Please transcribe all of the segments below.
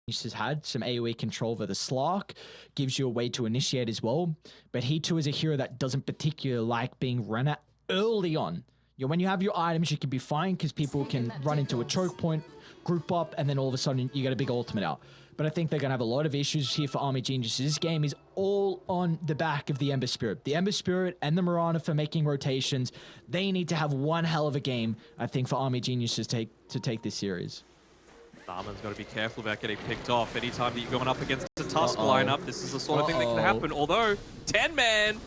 has had some AoE control over the Slark, gives you a way to initiate as well. But he too is a hero that doesn't particularly like being run at early on. When you have your items, you can be fine because people can run into a choke point, group up, and then all of a sudden you get a big ultimate out. But I think they're going to have a lot of issues here for Army Geniuses. This game is all on the back of the Ember Spirit. The Ember Spirit and the Mirana for making rotations. They need to have one hell of a game, I think, for Army Geniuses to take this series. Narman's got to be careful about getting picked off. Anytime that you're going up against a Tusk lineup, this is the sort of thing that can happen. Although, 10-man!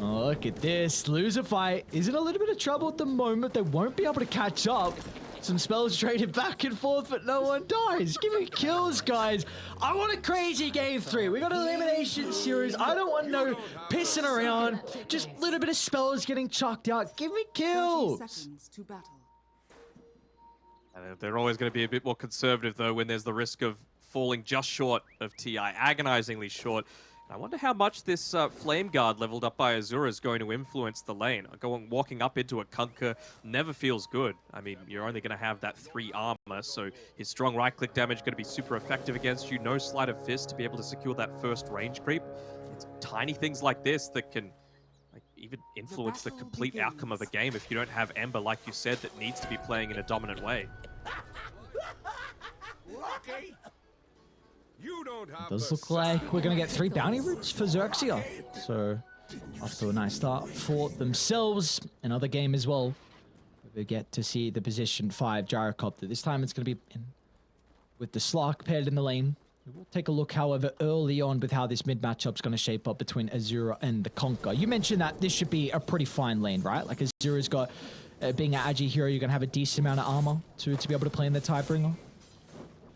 Oh, look at this. Loser fight is in a little bit of trouble at the moment. They won't be able to catch up. Some spells traded back and forth, but no one dies. Give me kills, guys. I want a crazy game 3. We got an elimination series. I don't want no pissing around. Just a little bit of spells getting chucked out. Give me kills. They're always going to be a bit more conservative, though, when there's the risk of falling just short of TI, agonizingly short. I wonder how much this Flame Guard leveled up by Azura is going to influence the lane. Walking up into a Kunkka never feels good. I mean, you're only going to have that 3 armor, so his strong right-click damage is going to be super effective against you. No Sleight of Fist to be able to secure that first range creep. It's tiny things like this that can even influence the complete outcome of a game if you don't have Ember, like you said, that needs to be playing in a dominant way. It does look like we're going to get 3 bounty routes for XERXIA. So, off to a nice start for themselves. Another game as well. We get to see the position 5 gyrocopter. This time it's going to be with the Slark paired in the lane. We'll take a look, however, early on with how this mid matchup's going to shape up between Azura and the Conquer. You mentioned that this should be a pretty fine lane, right? Like Azura's got, being an Agi hero, you're going to have a decent amount of armor to be able to play in the Tidebringer.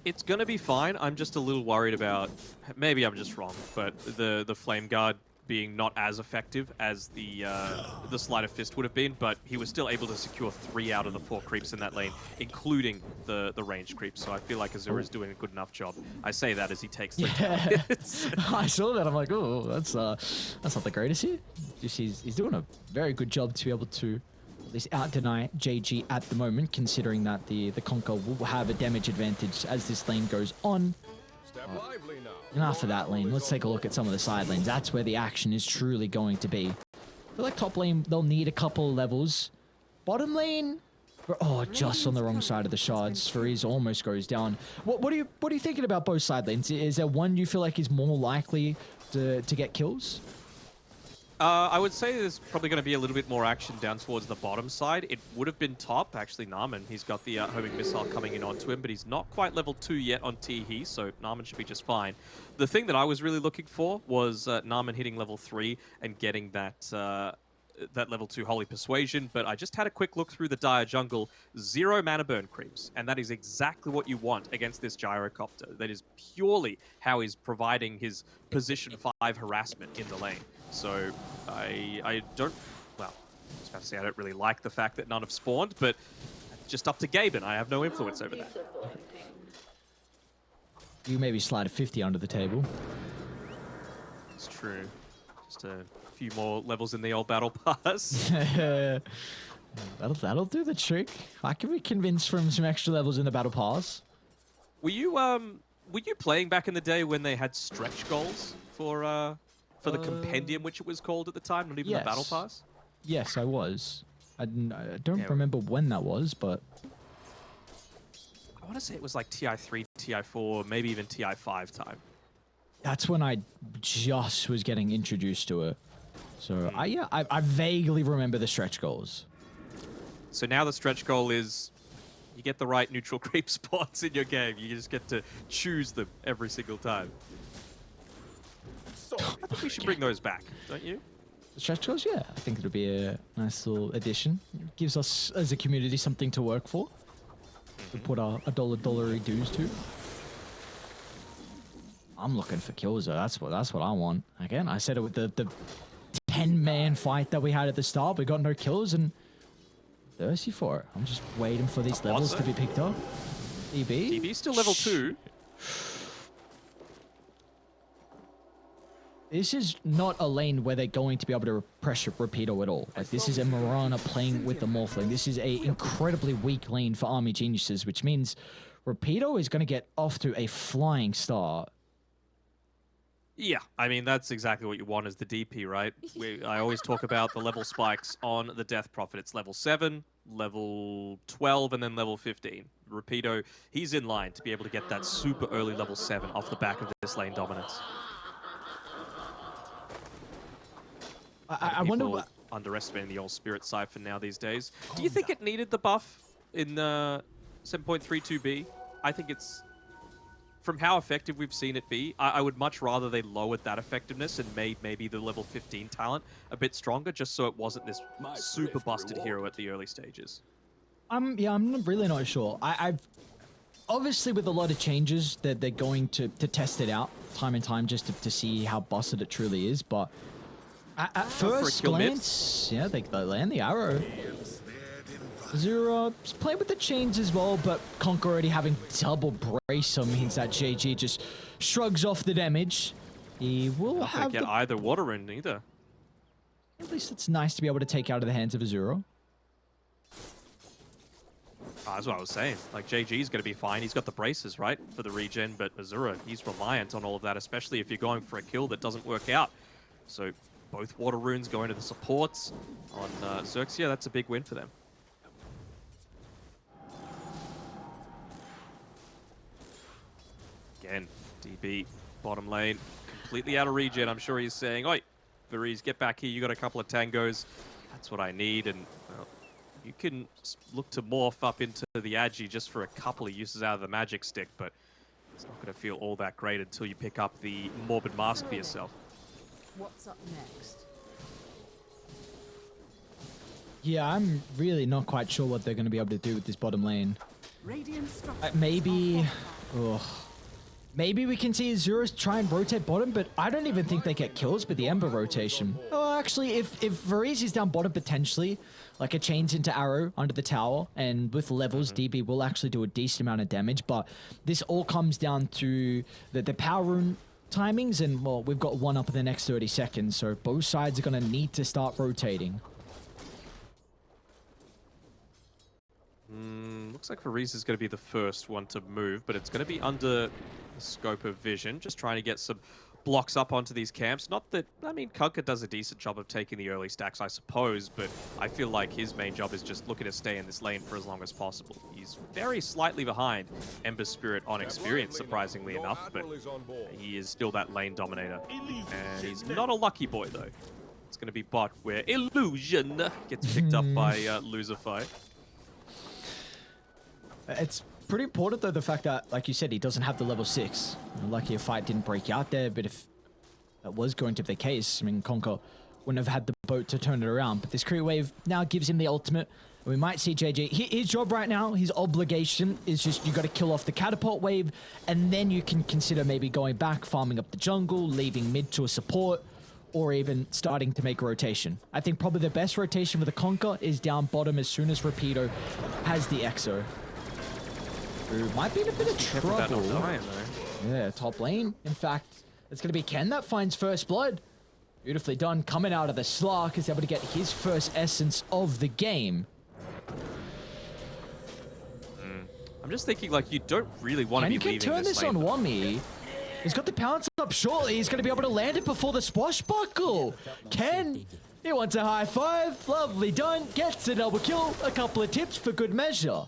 It's going to be fine. I'm just a little worried about, maybe I'm just wrong, but the Flame Guard being not as effective as the Sleight of Fist would have been, but he was still able to secure 3 out of the 4 creeps in that lane, including the range creeps. So I feel like Azura is doing a good enough job. I say that as he takes 3 targets. I saw that. I'm like, oh, that's not the greatest here. Just he's doing a very good job to be able to at least out-deny JG at the moment, considering that the Conquer will have a damage advantage as this lane goes on. Enough of that lane. Let's take a look at some of the side lanes. That's where the action is truly going to be. I feel like top lane, they'll need a couple of levels. Bottom lane, just on the wrong side of the shards. Fariz almost goes down. What are you thinking about both side lanes? Is there one you feel like is more likely to get kills? I would say there's probably going to be a little bit more action down towards the bottom side. It would have been top, actually, Narman. He's got the homing missile coming in onto him, but he's not quite level 2 yet on Teehee, so Narman should be just fine. The thing that I was really looking for was Narman hitting level 3 and getting that level 2 Holy Persuasion, but I just had a quick look through the Dire Jungle. 0 mana burn creeps, and that is exactly what you want against this Gyrocopter. That is purely how he's providing his position 5 harassment in the lane. So I don't, well, I was about to say I don't really like the fact that none have spawned, but just up to Gaben. I have no influence over that. You maybe slide a 50 under the table. It's true. Just a few more levels in the old battle pass. That'll do the trick. I can be convinced from some extra levels in the battle pass. Were you playing back in the day when they had stretch goals for the compendium, which it was called at the time, not even the battle pass? Yes, I was. I don't remember when that was, but I want to say it was like TI3, TI4, maybe even TI5 time. That's when I just was getting introduced to it. So I vaguely remember the stretch goals. So now the stretch goal is you get the right neutral creep spots in your game. You just get to choose them every single time. I think we should bring those back, don't you? The stretch goals, yeah. I think it'll be a nice little addition. It gives us, as a community, something to work for. To put our $1 dues to. I'm looking for kills, though. That's what I want. Again, I said it with the 10-man fight that we had at the start. We got no kills, and thirsty for it. I'm just waiting for these levels to be picked up. DB? DB's still level 2. This is not a lane where they're going to be able to pressure Rapido at all. Like, this is a Mirana playing with the Morphling. This is a incredibly weak lane for Army Geniuses, which means Rapido is going to get off to a flying start. Yeah, I mean, that's exactly what you want as the DP, right? I always talk about the level spikes on the Death Prophet. It's level 7, level 12, and then level 15. Rapido, he's in line to be able to get that super early level 7 off the back of this lane dominance. I wonder what... underestimating the old Spirit Siphon now these days. Do you think it needed the buff in the 7.32B? I think it's... From how effective we've seen it be, I would much rather they lowered that effectiveness and made maybe the level 15 talent a bit stronger, just so it wasn't this super busted hero at the early stages. Yeah, I'm really not sure. I've obviously with a lot of changes that they're going to test it out time and time just to see how busted it truly is. But at first glance, yeah, they land the arrow. Zero playing with the chains as well, but Conk already having double brace means that JG just shrugs off the damage. He will have get either water rune either. At least it's nice to be able to take out of the hands of Azuro. That's what I was saying. Like, JG's going to be fine. He's got the braces, right, for the regen, but Azuro, he's reliant on all of that, especially if you're going for a kill that doesn't work out. So both water runes going to the supports on XERXIA, that's a big win for them. Again, DB, bottom lane, completely out of regen. I'm sure he's saying, oi, Varize, get back here. You got a couple of tangos. That's what I need. And well, you can look to morph up into the Agi just for a couple of uses out of the magic stick, but it's not going to feel all that great until you pick up the Morbid Mask for yourself. What's up next? Yeah, I'm really not quite sure what they're going to be able to do with this bottom lane. Maybe... Maybe we can see Azurus try and rotate bottom, but I don't even think they get kills with the Ember rotation. Oh, actually, if Varize is down bottom potentially, like it chains into arrow under the tower, and with levels, DB will actually do a decent amount of damage, but this all comes down to the power rune timings, and well, we've got one up in the next 30 seconds, so both sides are going to need to start rotating. Looks like Varize is going to be the first one to move, but it's going to be under the scope of vision, just trying to get some blocks up onto these camps. Not that, I mean, Kunkka does a decent job of taking the early stacks, I suppose, but I feel like his main job is just looking to stay in this lane for as long as possible. He's very slightly behind Ember Spirit on experience, surprisingly enough, but he is still that lane dominator. And he's not a lucky boy, though. It's going to be bot where Illusion gets picked up by Loserfi. It's pretty important, though, the fact that, like you said, he doesn't have the level 6. Lucky a fight didn't break out there, but if that was going to be the case, I mean, Conker wouldn't have had the boat to turn it around. But this creep wave now gives him the ultimate. We might see JJ. His job right now, his obligation is just you got to kill off the catapult wave, and then you can consider maybe going back, farming up the jungle, leaving mid to a support, or even starting to make a rotation. I think probably the best rotation for the Conker is down bottom as soon as Rapido has the Exo. Who might be in a bit of trouble. Yeah, top lane. In fact, it's going to be Ken that finds first blood. Beautifully done. Coming out of the Slark is able to get his first essence of the game. I'm just thinking, like, you don't really want to be leaving this lane. Ken can turn this on Wami. He's got the pounce up shortly. He's going to be able to land it before the swashbuckle. Ken, he wants a high five. Lovely done. Gets a double kill. A couple of tips for good measure.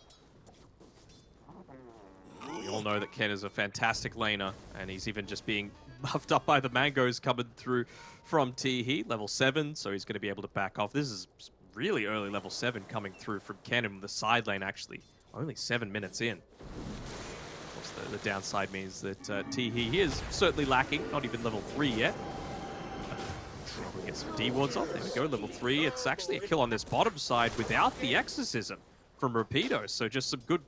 We all know that Ken is a fantastic laner, and he's even just being buffed up by the mangoes coming through from Teehee, level 7, so he's going to be able to back off. This is really early level 7 coming through from Ken in the side lane, actually. Only 7 minutes in. Of course, the downside means that Teehee is certainly lacking, not even level 3 yet. We'll get some D-wards off. There we go, level 3. It's actually a kill on this bottom side without the Exorcism from Rapido, so just some good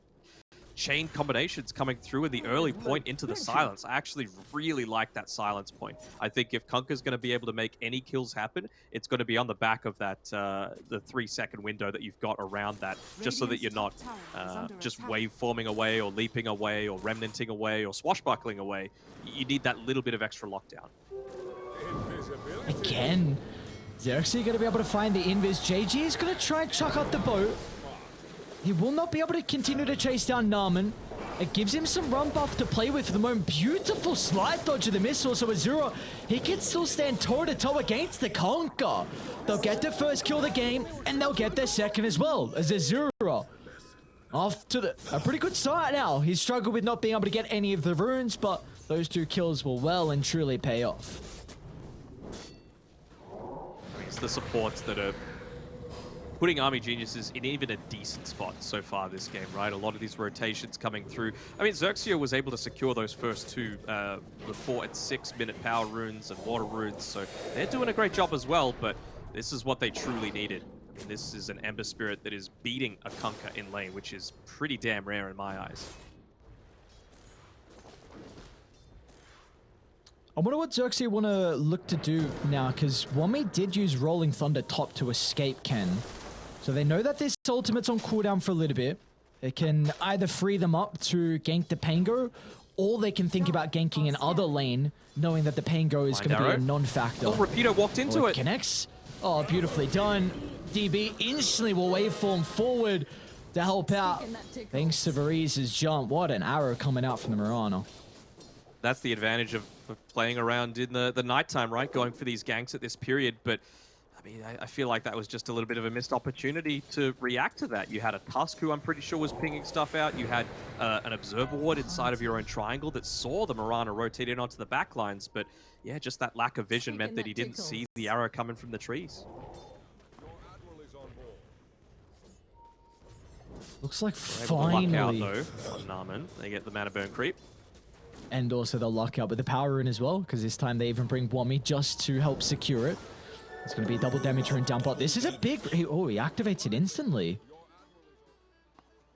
chain combinations coming through in the early point into the silence. I actually really like that silence point. I think if Kunkka's going to be able to make any kills happen, it's going to be on the back of that the 3-second window that you've got around that, just so that you're not just wave forming away or leaping away or remnanting away or swashbuckling away. You need that little bit of extra lockdown. Again, XERXIA going to be able to find the invis. JG is going to try and chuck up the boat. He will not be able to continue to chase down Narman. It gives him some run buff to play with for the moment. Beautiful slide dodge of the missile. So Azura, he can still stand toe-to-toe against the Conquer. They'll get their first kill of the game, and they'll get their second as well. As Azura off to a pretty good start now. He's struggled with not being able to get any of the runes, but those 2 kills will well and truly pay off. It's the supports that are putting Army Geniuses in even a decent spot so far this game, right? A lot of these rotations coming through. I mean, XERXIA was able to secure those first 2, the 4 and 6 minute power runes and water runes, so they're doing a great job as well, but this is what they truly needed. I mean, this is an Ember Spirit that is beating a Kunkka in lane, which is pretty damn rare in my eyes. I wonder what XERXIA want to look to do now, because Wami did use Rolling Thunder top to escape Ken. So they know that this ultimate's on cooldown for a little bit. It can either free them up to gank the Pango, or they can think about ganking another lane, knowing that the Pango is going to be a non-factor. Oh, Rapido walked into it. Connects. Oh, beautifully done. DB instantly will waveform forward to help out. Thanks to Varize's jump. What an arrow coming out from the Mirana. That's the advantage of playing around in the nighttime, right? Going for these ganks at this period, but I mean, I feel like that was just a little bit of a missed opportunity to react to that. You had a Tusk who I'm pretty sure was pinging stuff out. You had an Observer Ward inside of your own triangle that saw the Mirana rotate in onto the backlines, but yeah, just that lack of vision meant that he didn't see the arrow coming from the trees. Looks like finally. Luck out, finally. though, on Narman. They get the mana burn creep. And also they'll lock out with the power rune as well, because this time they even bring Wami just to help secure it. It's going to be a double damage rune down bot. This is a big... Oh, he activates it instantly.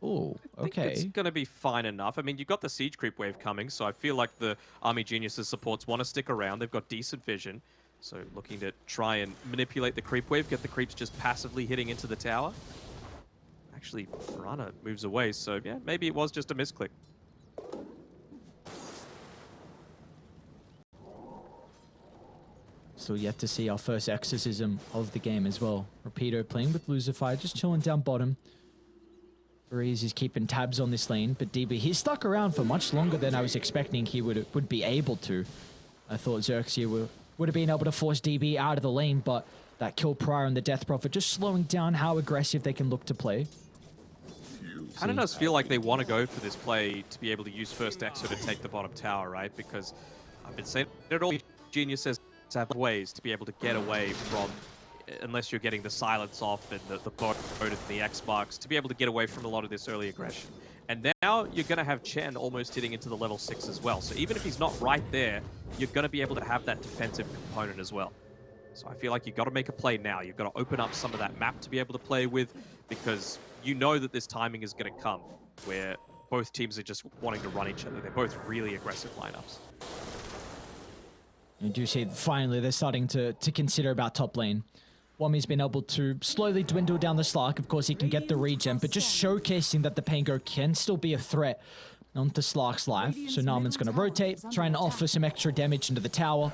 Oh, okay. It's going to be fine enough. I mean, you've got the siege creep wave coming, so I feel like the Army Geniuses supports want to stick around. They've got decent vision, so looking to try and manipulate the creep wave, get the creeps just passively hitting into the tower. Actually, Mirana moves away, so yeah, maybe it was just a misclick. Still yet to see our first exorcism of the game as well. Rapido playing with Lucifer, just chilling down bottom. Varize is keeping tabs on this lane, but DB, he's stuck around for much longer than I was expecting he would be able to. I thought XERXIA would have been able to force DB out of the lane, but that kill prior and the Death Prophet just slowing down how aggressive they can look to play. Kind of does feel like they want to go for this play to be able to use first Exo to take the bottom tower, right? Because I've been saying it all, Geniuses have ways to be able to get away from, unless you're getting the silence off and the bot and the X-Marks, to be able to get away from a lot of this early aggression. And now you're going to have Chen almost hitting into the level 6 as well. So even if he's not right there, you're going to be able to have that defensive component as well. So I feel like you've got to make a play now. You've got to open up some of that map to be able to play with, because you know that this timing is going to come where both teams are just wanting to run each other. They're both really aggressive lineups. You do see finally they're starting to consider about top lane. Wami's been able to slowly dwindle down the Slark. Of course, he can get the regen, but just showcasing that the Pango can still be a threat onto Slark's life. So Narman's going to rotate, try and offer some extra damage into the tower.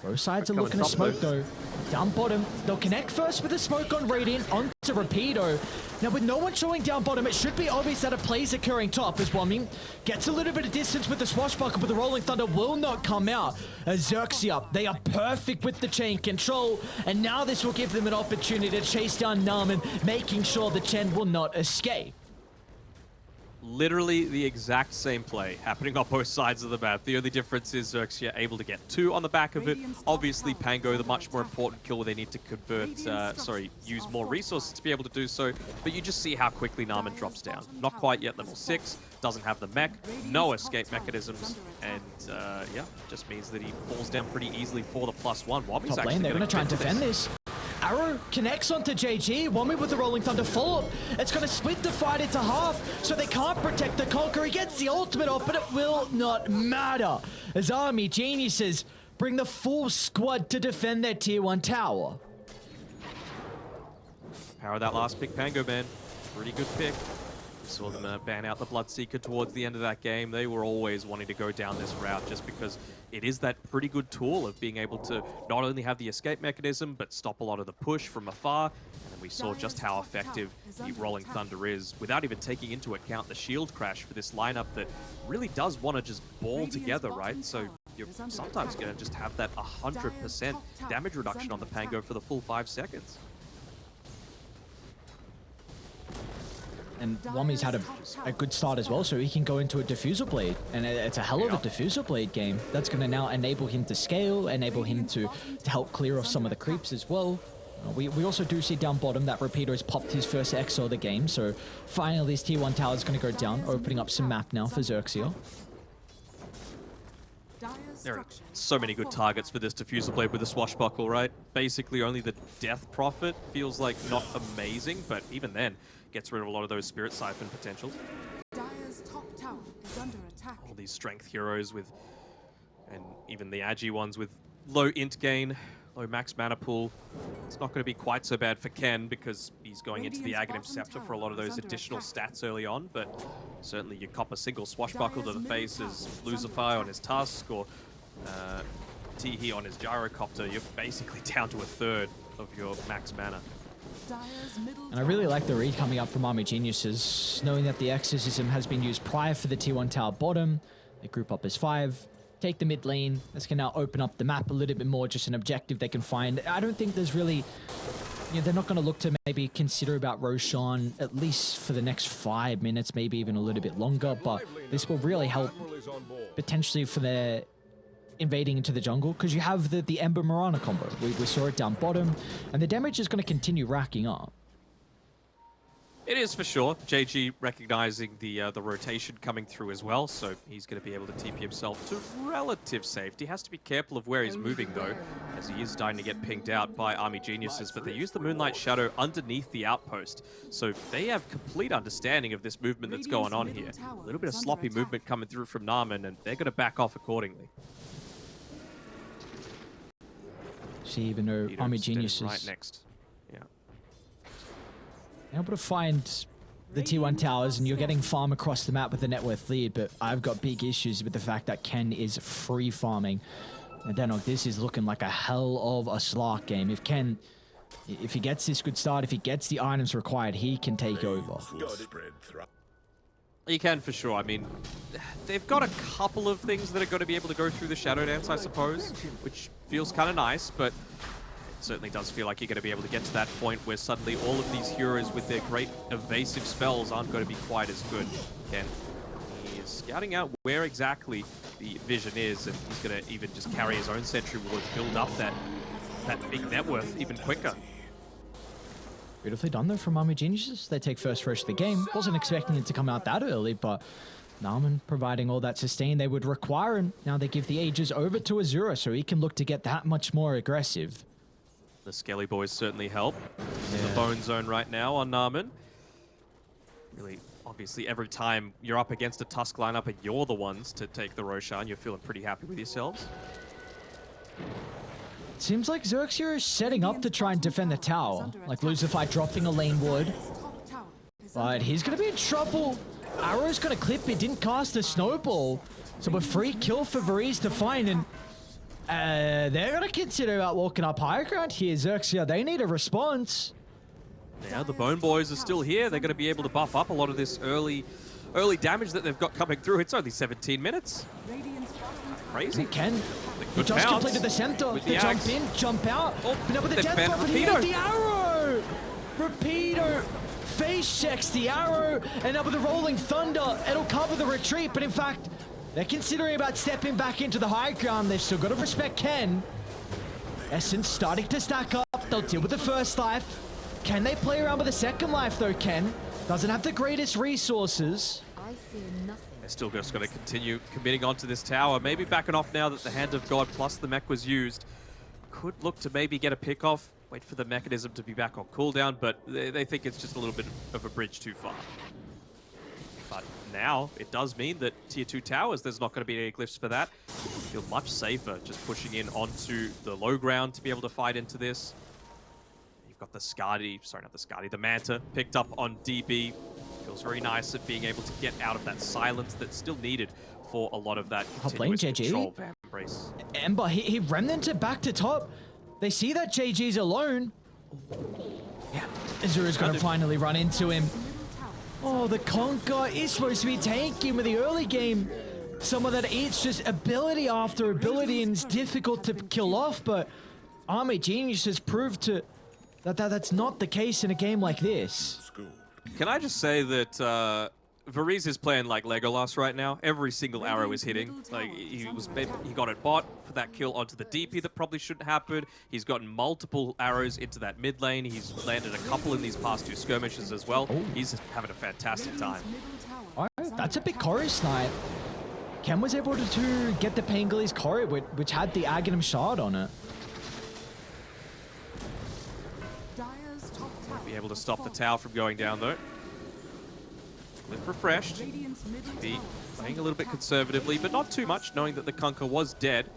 Both sides are looking to smoke though. Down bottom, they'll connect first with a smoke on Radiant onto Rapido. Now with no one showing down bottom, it should be obvious that a play's occurring top as Wami gets a little bit of distance with the swashbuckle, but the Rolling Thunder will not come out. XERXIA, they are perfect with the chain control, and now this will give them an opportunity to chase down Narman, making sure the Chen will not escape. Literally the exact same play happening on both sides of the map. The only difference is XERXIA able to get 2 on the back of it. Obviously, Pango, the much more important kill where they need to convert, use more resources to be able to do so. But you just see how quickly Narman drops down. Not quite yet level 6, doesn't have the mech, no escape mechanisms, and yeah, just means that he falls down pretty easily for the +1. Wami's Top lane, they're going to try and defend this. Arrow connects onto JG. Wami with the Rolling Thunder follow-up. It's going to split the fight into half, so they can't protect the Conqueror. He gets the ultimate off, but it will not matter, as Army Geniuses bring the full squad to defend their tier 1 tower. Power that last pick, Pango, man. Pretty good pick. Saw them ban out the Bloodseeker towards the end of that game. They were always wanting to go down this route just because it is that pretty good tool of being able to not only have the escape mechanism, but stop a lot of the push from afar. And And we saw just how effective the Rolling Thunder is without even taking into account the shield crash for this lineup that really does want to just ball together, right? So you're sometimes going to just have that 100% damage reduction on the Pango for the full 5 seconds. And Wami's had a good start as well, so he can go into a Diffusal Blade. And it's a hell of a Diffusal Blade game. That's going to now enable him to scale, enable him to help clear off some of the creeps as well. We also do see down bottom that Repeater has popped his first XO of the game, so finally this T1 tower is going to go down, opening up some map now for XERXIA. There are so many good targets for this Diffusal Blade with the Swashbuckle, right? Basically only the Death Prophet feels like not amazing, but even then gets rid of a lot of those Spirit Siphon potentials. Dire's top tower is under attack. All these strength heroes with, and even the Agi ones with low int gain, low max mana pool. It's not going to be quite so bad for Ken because he's going into the Aghanim Scepter for a lot of those additional stats early on, but certainly you cop a single Swashbuckle to the face as Lucifer on his Tusk or Teehee on his Gyrocopter, you're basically down to a third of your max mana. And I really like the read coming up from Army Geniuses, knowing that the Exorcism has been used prior for the T1 tower bottom. They group up as 5, take the mid lane. This can now open up the map a little bit more, just an objective they can find. I don't think there's really, they're not going to look to maybe consider about Roshan, at least for the next 5 minutes, maybe even a little bit longer, but this will really help potentially for their invading into the jungle, because you have the Ember Mirana combo. We saw it down bottom, and the damage is going to continue racking up. It is for sure. JG recognizing the rotation coming through as well, so he's going to be able to TP himself to relative safety. Has to be careful of where he's moving though, as he is starting to get pinged out by Army Geniuses, but they use the Moonlight Shadow underneath the outpost, so they have complete understanding of this movement that's going on here. A little bit of sloppy movement coming through from Narman, and they're going to back off accordingly. See, even though Army Geniuses right next. Yeah. Able to find the T1 towers, and you're getting farm across the map with the net worth lead, but I've got big issues with the fact that Ken is free farming. And Denok, this is looking like a hell of a Slark game. If Ken, if he gets this good start, if he gets the items required, he can take over. You can for sure. I mean, they've got a couple of things that are going to be able to go through the Shadow Dance, I suppose, which feels kind of nice, but it certainly does feel like you're going to be able to get to that point where suddenly all of these heroes with their great evasive spells aren't going to be quite as good. Ken, he is scouting out where exactly the vision is, and he's going to even just carry his own Sentry Ward to build up that big net worth even quicker. Beautifully done though from Army Geniuses. They take first rush of the game. Wasn't expecting it to come out that early, but Narman providing all that sustain they would require, and now they give the Aegis over to Azura so he can look to get that much more aggressive. The Skelly Boys certainly help. In the Bone Zone right now on Narman. Really, obviously, every time you're up against a Tusk lineup and you're the ones to take the Roshan, you're feeling pretty happy with yourselves. Seems like XERXIA is setting up to try and defend the tower. Like Lucifer dropping a lane ward. But he's going to be in trouble. Arrow's going to clip. He didn't cast a snowball. So a free kill for Varese to find. And they're going to consider about walking up high ground here. XERXIA, they need a response. Yeah, the Bone Boys are still here. They're going to be able to buff up a lot of this early damage that they've got coming through. It's only 17 minutes. Crazy. Ken. He just completed the center. The jump in, jump out. Open up with the Death Prophet. He hit the arrow. Repeater face checks the arrow, and up with the Rolling Thunder. It'll cover the retreat, but in fact, they're considering about stepping back into the high ground. They've still got to respect Ken. Essence starting to stack up. They'll deal with the first life. Can they play around with the second life though, Ken? Doesn't have the greatest resources. I fear nothing. They're still just going to continue committing onto this tower. Maybe backing off now that the Hand of God plus the mech was used. Could look to maybe get a pick off. Wait for the mechanism to be back on cooldown, but they think it's just a little bit of a bridge too far. But now it does mean that tier 2 towers, there's not going to be any glyphs for that. Feel much safer just pushing in onto the low ground to be able to fight into this. You've got the Skadi, sorry, not the Skadi, the Manta picked up on DB. Feels very nice at being able to get out of that silence that's still needed for a lot of that continuous control of Embrace. Ember, he remnanted back to top. They see that JG's alone. Yeah, Azura's going to finally run into him. Oh, the Conker is supposed to be tanking with the early game. Some of that it's just ability after ability, and it's difficult to kill off, but Army Genius has proved to that's not the case in a game like this. Can I just say that Varize is playing like Legolas right now. Every single arrow is hitting. Like he got it bot for that kill onto the DP that probably shouldn't happen. He's gotten multiple arrows into that mid lane. He's landed a couple in these past 2 skirmishes as well. Oh. He's having a fantastic time. All right, that's a big chorus snipe. Ken was able to get the Pangoli's Chorus, which had the Aghanim shard on it. Be able to stop the tower from going down though. Cliff refreshed. Be playing a little bit conservatively, but not too much, knowing that the Kunkka was dead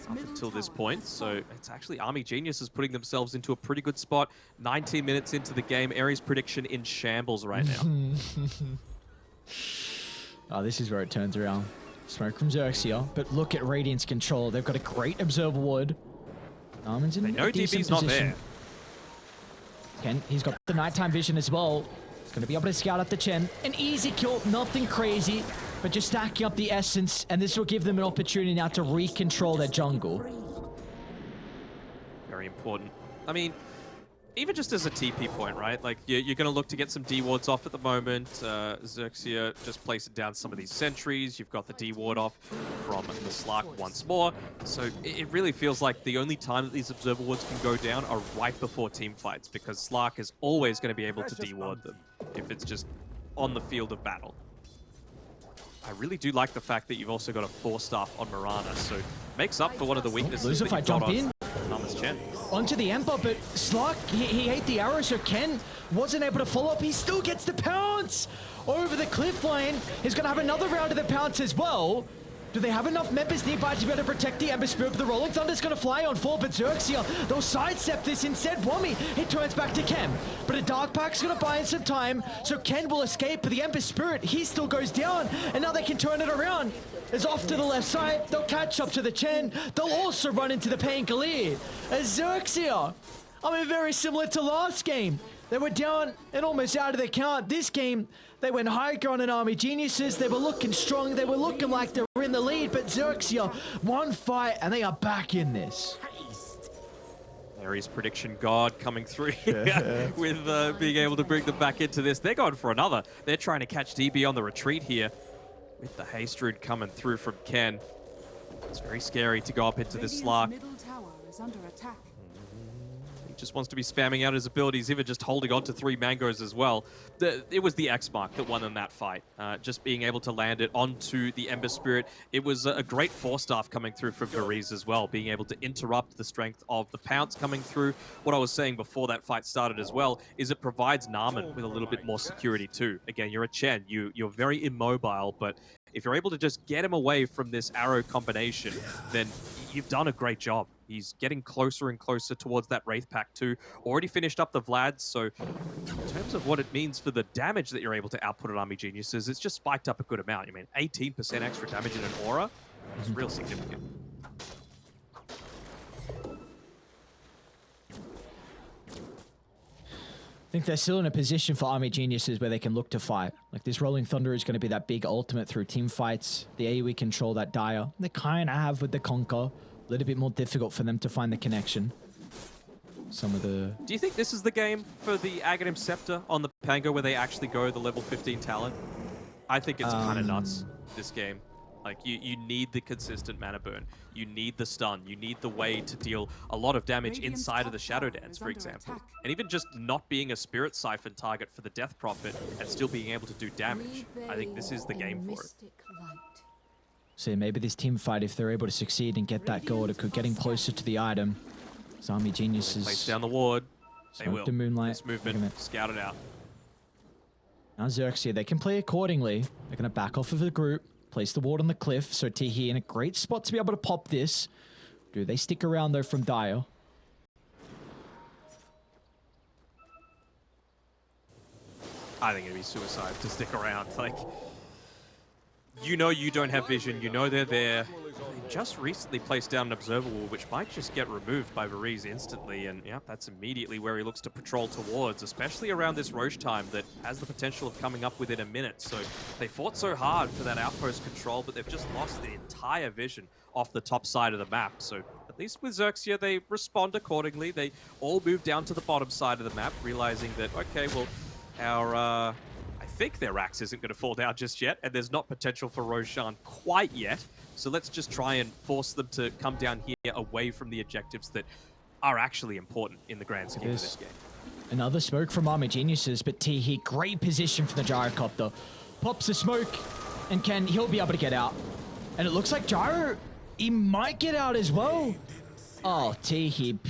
up until this point. So it's actually Army Geniuses putting themselves into a pretty good spot. 19 minutes into the game, Aries prediction in shambles right now. Oh, this is where it turns around. Smoke from XERXIA, but look at Radiant's control. They've got a great Observer Ward. Armin's in No a decent DB's not position. there. Ken, he's got the nighttime vision as well. He's going to be able to scout at the Chen. An easy kill, nothing crazy, but just stacking up the essence, and this will give them an opportunity now to recontrol their jungle. Very important. I mean, even just as a TP point, right? Like, you're going to look to get some D-wards off at the moment. XERXIA just placing down some of these sentries. You've got the D-ward off from the Slark once more. So it really feels like the only time that these observer wards can go down are right before team fights, because Slark is always going to be able to D-ward them if it's just on the field of battle. I really do like the fact that you've also got a 4-staff on Mirana, so makes up for one of the weaknesses that you've got on Nama's Chen. Onto the Emperor, but Slark, he ate the arrow, so Ken wasn't able to follow up. He still gets the pounce over the cliff line. He's going to have another round of the pounce as well. Do they have enough members nearby to be able to protect the Ember Spirit? But the Rolling Thunder's going to fly on 4, but XERXIA, they'll sidestep this instead. Wommy, it turns back to Ken. But a Dark Pack's going to buy in some time, so Ken will escape, but the Ember Spirit, he still goes down, and now they can turn it around. It's off to the left side. They'll catch up to the Chen. They'll also run into the Pangolier. XERXIA, I mean, very similar to last game. They were down and almost out of the count. This game, they went high on an Army Geniuses. They were looking strong. They were looking like they were in the lead, but XERXIA, one fight, and they are back in this. Aries prediction god coming through with being able to bring them back into this. They're going for another. They're trying to catch DB on the retreat here with the Haste Rune coming through from Ken. It's very scary to go up into this Slark. Middle tower is under attack. He just wants to be spamming out his abilities, even just holding on to 3 mangoes as well. It was the X Mark that won in that fight. Just being able to land it onto the Ember Spirit. It was a great 4-staff coming through from Varize as well, being able to interrupt the strength of the Pounce coming through. What I was saying before that fight started as well is it provides Naaman with a little bit more security too. Again, you're a Chen, you're very immobile, but if you're able to just get him away from this arrow combination, then you've done a great job. He's getting closer and closer towards that Wraith Pack too. Already finished up the Vlad, so in terms of what it means for the damage that you're able to output at Army Geniuses, it's just spiked up a good amount. I mean, 18% extra damage in an aura is real significant. I think they're still in a position for Army Geniuses where they can look to fight. Like, this Rolling Thunder is going to be that big ultimate through team fights. The AoE control, that Dire. They kind of have with the Conquer. A little bit more difficult for them to find the connection. Some of the... Do you think this is the game for the Aghanim Scepter on the Pango where they actually go the level 15 talent? I think it's kind of nuts, this game. Like, you need the consistent mana burn. You need the stun. You need the way to deal a lot of damage inside of the Shadow Dance, for example. And even just not being a Spirit Siphon target for the Death Prophet and still being able to do damage. I think this is the game for it. So maybe this team fight, if they're able to succeed and get that gold, it could getting closer to the item. So Army Geniuses... Place down the ward. They will. The Moonlight. This movement, scout it out. Now XERXIA, they can play accordingly. They're going to back off of the group. Place the ward on the cliff, so Tihi in a great spot to be able to pop this. Do they stick around though from Dire? I think it'd be suicide to stick around. Like, you know you don't have vision, you know they're there. They just recently placed down an observable, which might just get removed by Varese instantly. And yeah, that's immediately where he looks to patrol towards, especially around this Roche time that has the potential of coming up within a minute. So they fought so hard for that outpost control, but they've just lost the entire vision off the top side of the map. So at least with XERXIA, they respond accordingly. They all move down to the bottom side of the map, realizing that, okay, well, our... I think their axe isn't going to fall down just yet, and there's not potential for Roshan quite yet. So let's just try and force them to come down here away from the objectives that are actually important in the grand scheme of this game. Another smoke from Army Geniuses, but T-Heat, great position for the gyrocopter. Pops the smoke, and he'll be able to get out. And it looks like Gyro, he might get out as well. Oh, T-Heat,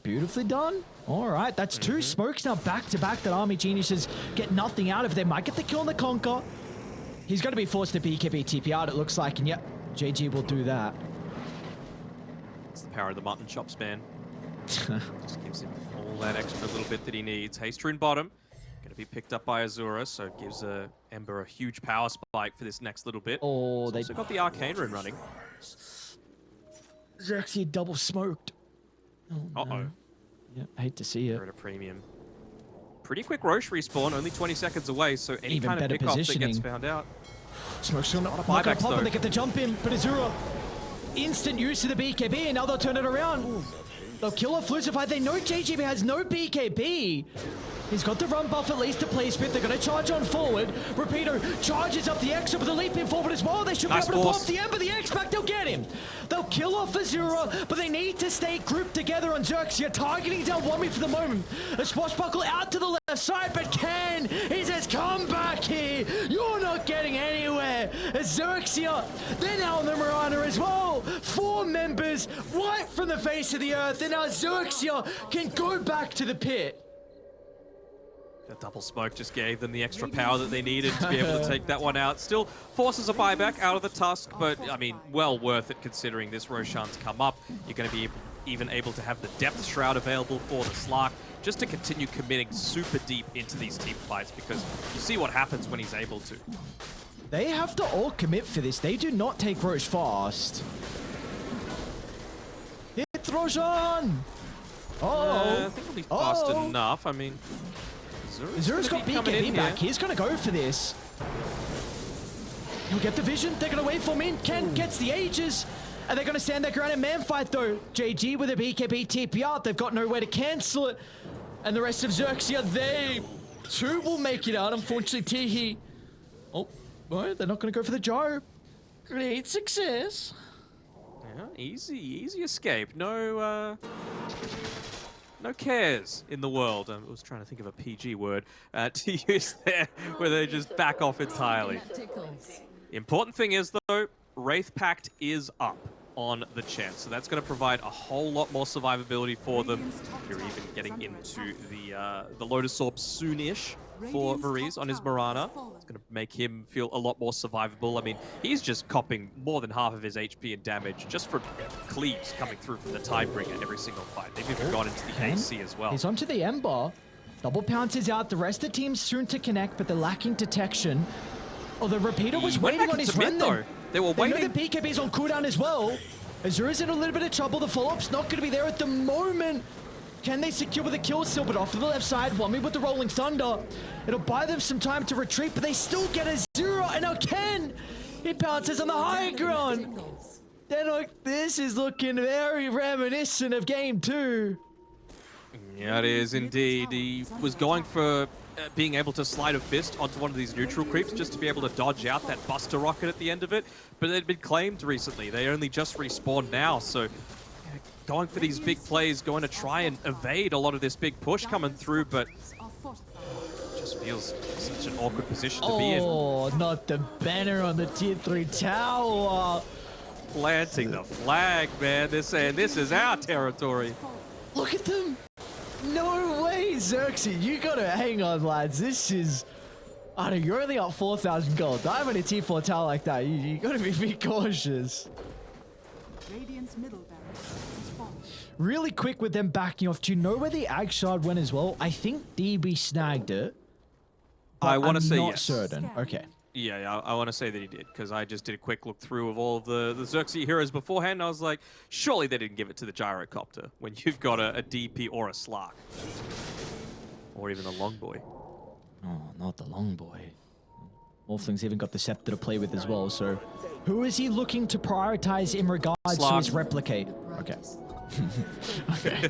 beautifully done. All right, that's two smokes now back-to-back that Army Geniuses get nothing out of. They might get the kill on the Conquer. He's going to be forced to BKB TP out, it looks like. And yep, JG will do that. It's the power of the mutton chops, man. Just gives him all that extra little bit that he needs. Haste Rune bottom. Going to be picked up by Azura, so it gives Ember a huge power spike for this next little bit. Oh, they also got the Arcane Rune running. XERXIA double smoked. Oh, Uh-oh. no. Yeah, I hate to see it. They're at a premium. Pretty quick Roche respawn, only 20 seconds away, so any Even kind of better pickoff that positioning. gets found out. Smoke's not gonna buybacks, pop though. and they get the jump in, but Azura, instant use of the BKB, and now they'll turn it around. They'll kill off Lucifer. They know JGB has no BKB. He's got the run buff at least to placement. They're going to charge on forward. Rapido charges up the X with a leap in forward as well. They should Nice be able to force. pop the Ember, the X-Pack. They'll get him. They'll kill off Azura, but they need to stay grouped together on XERXIA, targeting down Wami for the moment. A swashbuckle out to the left side, but Ken, he says, come back here. You're not getting anywhere. XERXIA, they're now on the Marana as well. 4 members, wiped from the face of the earth, and now XERXIA can go back to the pit. The double smoke just gave them the extra power that they needed to be able to take that one out. Still forces a buyback out of the Tusk, but I mean, well worth it considering this Roshan's come up. You're going to be even able to have the Depth Shroud available for the Slark, just to continue committing super deep into these team fights, because you see what happens when he's able to. They have to all commit for this. They do not take Roche fast. Hit Roshan! Oh, I think it'll be fast enough. I mean, Azura's got BKB back. He's going to go for this. He'll get the vision. They're going to wait for him in. Ken gets the Aegis. And they're going to stand their ground and man fight, though. JG with a BKB TP out. They've got nowhere to cancel it. And the rest of XERXIA, they too will make it out. Unfortunately, Tihi. Oh, well, they're not going to go for the gyro. Great success. yeah, easy escape. No cares in the world. I was trying to think of a PG word to use there, where they just back off entirely. Important thing is, though, Wraith Pact is up on the chance, so that's going to provide a whole lot more survivability for them. You're even getting into the Lotus Orb soon-ish for Varese on his Marana. It's going to make him feel a lot more survivable. I mean, he's just copping more than half of his HP and damage just from cleaves coming through from the Tidebringer every single fight. They've even gone into the AC as well. He's onto the Ember. Double pounces out. The rest of the team's soon to connect, but they're lacking detection. Oh, the Repeater was waiting on his run though. They were waiting. They know the BKB's on cooldown as well. Azura's in a little bit of trouble. The follow-up's not going to be there at the moment. Can they secure with a kill still? But off to the left side, Wami with the Rolling Thunder. It'll buy them some time to retreat, but they still get Azura. And now Ken, he pounces on the high ground. This is looking very reminiscent of Game 2. Yeah, it is indeed. He was going for being able to slide a fist onto one of these neutral creeps just to be able to dodge out that Buster Rocket at the end of it, but they'd been claimed recently. They only just respawned now, so going for these big plays, going to try and evade a lot of this big push coming through, but just feels such an awkward position to be in. Oh, not the banner on the tier 3 tower. Planting the flag, man. They're saying this is our territory. Look at them. No way, XERXIA. You gotta hang on, lads. This is... I don't know, you're only up 4,000 gold. Diving a tier 4 tower like that, you gotta be a bit cautious. Radiant's middle barracks is falling. Really quick with them backing off. Do you know where the Ag Shard went as well? I think DB snagged it. I want to say I'm not yes. certain. Okay. Yeah, I want to say that he did, because I just did a quick look through of all of the XERXIA heroes beforehand, and I was like, surely they didn't give it to the gyrocopter when you've got a DP or a Slark. Or even a long boy. Oh, not the long boy. Morphling's even got the scepter to play with as well, so who is he looking to prioritize in regards to his replicate? Okay. Okay.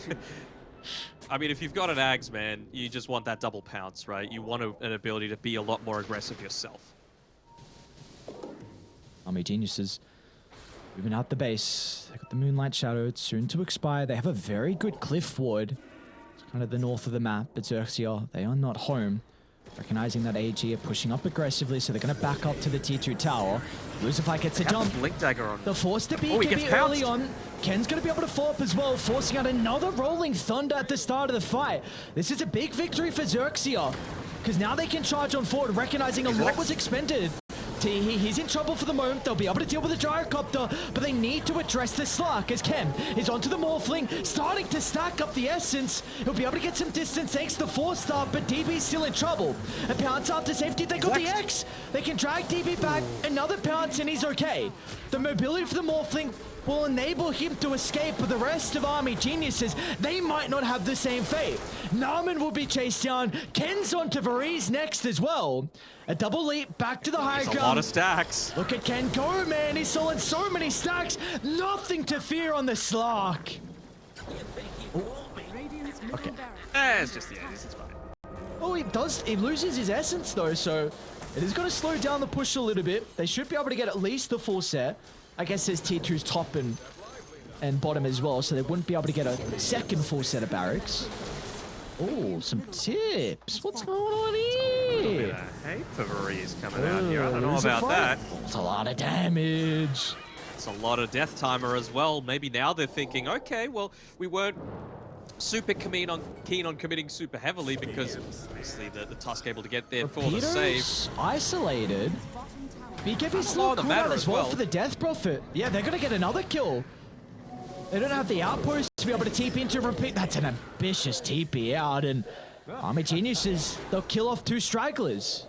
I mean, if you've got an Ags, man, you just want that double pounce, right? You want an ability to be a lot more aggressive yourself. Army Geniuses moving out the base. They got the Moonlight Shadow. It's soon to expire. They have a very good cliff ward. It's kind of the north of the map, but XERXIA, they are not home. Recognizing that AG are pushing up aggressively, so they're going to back up to the T2 tower. Lucifer gets a jump. Blink dagger on. The force to be early on. Ken's going to be able to fall up as well, forcing out another Rolling Thunder at the start of the fight. This is a big victory for XERXIA, because now they can charge on forward, recognizing a lot was expended. He's in trouble for the moment. They'll be able to deal with the gyrocopter, but they need to address the Slark as Ken is onto the Morphling, starting to stack up the essence. He'll be able to get some distance thanks to the 4-star, but DB's still in trouble. A pounce after safety, they got the X. They can drag DB back, another pounce, and he's okay. The mobility for the Morphling will enable him to escape, but the rest of Army Geniuses, they might not have the same fate. Narman will be chased down. Ken's onto Varize next as well. A double leap back to the high ground. A lot of stacks. Look at Ken go, man. He's stolen so many stacks. Nothing to fear on the Slark. Okay. It's just the Aegis, it's fine. Oh, he loses his essence though, so it is going to slow down the push a little bit. They should be able to get at least the full set. I guess there's tier 2's top and bottom as well, so they wouldn't be able to get a second full set of barracks. Oh, some tips. What's going on here? Hate for Varize coming out here. I don't know about that. It's a lot of damage. It's a lot of death timer as well. Maybe now they're thinking, okay, well, we weren't super keen on committing super heavily because obviously the Tusk able to get there for the save. Isolated. BKB still cool out as well for the Death Prophet. Yeah, they're going to get another kill. They don't have the outpost to be able to TP into repeat. That's an ambitious TP out, and Army Geniuses, they'll kill off 2 stragglers.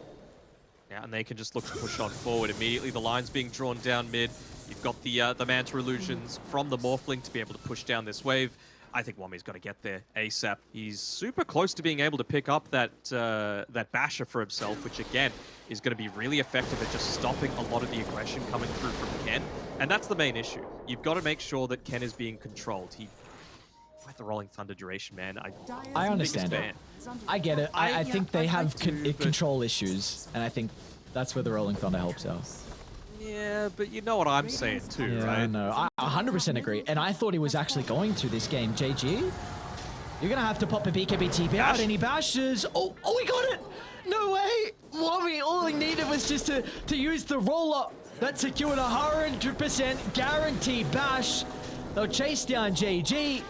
Yeah, and they can just look to push on forward immediately. The line's being drawn down mid. You've got the Manta illusions from the Morphling to be able to push down this wave. I think Wami's got to get there ASAP. He's super close to being able to pick up that basher for himself, which again is going to be really effective at just stopping a lot of the aggression coming through from Ken. And that's the main issue. You've got to make sure that Ken is being controlled. With the Rolling Thunder duration, man, I understand it. I get it. I think they have control issues, and I think that's where the Rolling Thunder helps out. Yeah, but you know what I'm saying too, right? I know. I 100% agree. And I thought he was actually going to this game. JG, you're going to have to pop a BKB TP out, and he bashes. Oh, he got it! No way! Wami, all he needed was just to use the roll-up. That secured 100% guaranteed bash. They'll chase down JG.